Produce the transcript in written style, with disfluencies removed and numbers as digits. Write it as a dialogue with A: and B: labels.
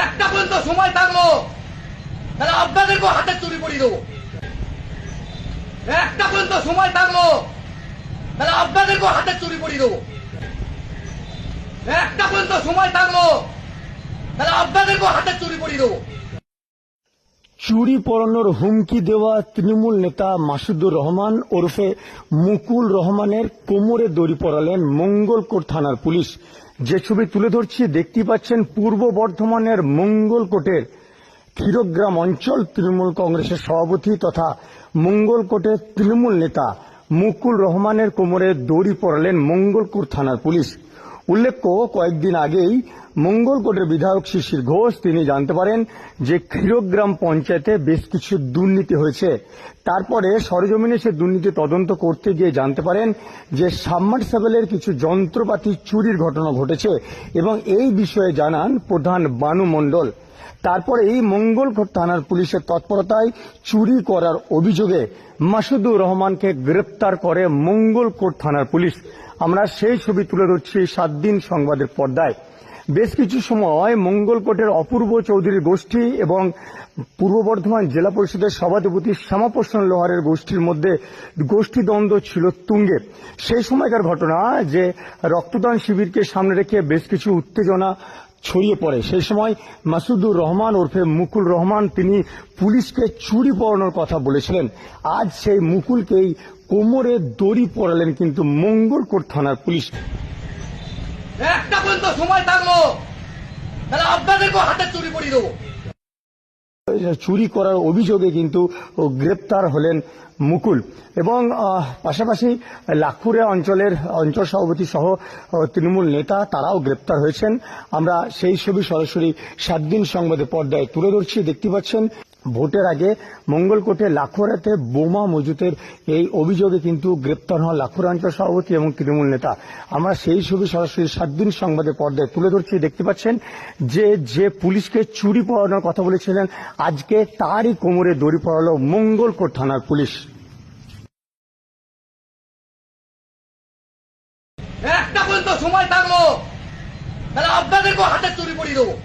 A: একটা পর্যন্ত সময় থাকলো তাহলে আপনাদেরকে হাতে চুরি করিয়ে দেবো। একটা পর্যন্ত সময় থাকলো তাহলে আপনাদেরকে হাতে চুরি করিয়ে দেবো। একটা পর্যন্ত সময় থাকলো তাহলে আপনাদেরকে হাতে চুরি করিয়ে দেবো।
B: চুরি পড়ানোর হুমকি দেওয়া তৃণমূল নেতা মাসুদুর রহমান ওরফে মুকুল রহমানের কোমরে দড়ি পরালেন মঙ্গলকোট থানার পুলিশ। যে ছবি তুলে ধরছি দেখতে পাচ্ছেন পূর্ব বর্ধমানের মঙ্গলকোটের ক্ষীরগ্রাম অঞ্চল তৃণমূল কংগ্রেসের সভাপতি তথা মঙ্গলকোটের তৃণমূল নেতা মুকুল রহমানের কোমরে দড়ি পরালেন মঙ্গলকোট থানার পুলিশ। উল্লেখ্য, কয়েকদিন আগেই মঙ্গলকোটের বিধায়ক শিশির ঘোষ তিনি জানতে পারেন যে ক্ষীরগ্রাম পঞ্চায়েতে বেশ কিছু দুর্নীতি হয়েছে। তারপরে সরেজমিনে সে দুর্নীতি তদন্ত করতে গিয়ে জানতে পারেন যে সাবমার্সিবলের কিছু যন্ত্রপাতি চুরির ঘটনা ঘটেছে এবং এই বিষয়ে জানান প্রধান বানু মণ্ডল। তারপরে এই মঙ্গলকোট থানার পুলিশের তৎপরতায় চুরি করার অভিযোগে মাসুদুর রহমানকে গ্রেপ্তার করে মঙ্গলকোট থানার পুলিশ। আমরা সেই ছবি তুলে ধরছি 7 দিন সংবাদের পর্দায়। বেশ কিছু সময় মঙ্গলকোটের অপূর্ব চৌধুরী গোষ্ঠী এবং পূর্ব বর্ধমান জেলা পরিষদের সভাধিপতি শ্যামাপ্রসাদ লোহারের গোষ্ঠীর মধ্যে গোষ্ঠীদ্বন্দ্ব ছিল তুঙ্গে। সেই সময়কার ঘটনা যে রক্তদান শিবিরকে সামনে রেখে বেশ কিছু উত্তেজনা ছড়িয়ে পড়ে। সেই সময় মাসুদুর রহমান ওরফে মুকুল রহমান তিনি পুলিশকে চুরি পড়ানোর কথা বলেছিলেন। আজ সেই মুকুলকেই কোমরে দড়ি পরালেন কিন্তু মঙ্গলকোট থানার পুলিশ।
A: একটা পর্যন্ত সময় থাকলো তাহলে আপনাদেরকে হাতে চুরি করিয়ে দেবো।
B: চুরি করার অভিযোগে কিন্তু গ্রেপ্তার হলেন মুকুল এবং পাশাপাশি লাখুরা অঞ্চলের অঞ্চল সভাপতি সহ তৃণমূল নেতা তারাও গ্রেপ্তার হয়েছেন। আমরা সেই ছবি সরাসরি 7 দিন সংবাদে পর্দায় তুলে ধরছি। দেখতে পাচ্ছেন ভোটের আগে মঙ্গলকোটে লাখুরাতে বোমা মজুতের এই অভিযোগে কিন্তু গ্রেপ্তার হন লাখুরা অঞ্চল সভাপতি এবং তৃণমূল নেতা। আমরা সেই ছবি সরাসরি 7 দিন সংবাদে পর্দায় তুলে ধরছি। দেখতে পাচ্ছেন যে পুলিশকে চুরি পড়ানোর কথা বলেছিলেন আজকে তারই কোমরে দড়ি পড়ালো মঙ্গলকোট থানার পুলিশ।
A: একটা পর্যন্ত সময় থাকলো তাহলে আপনাদেরকে হাতে চুরি করিয়ে দেবো।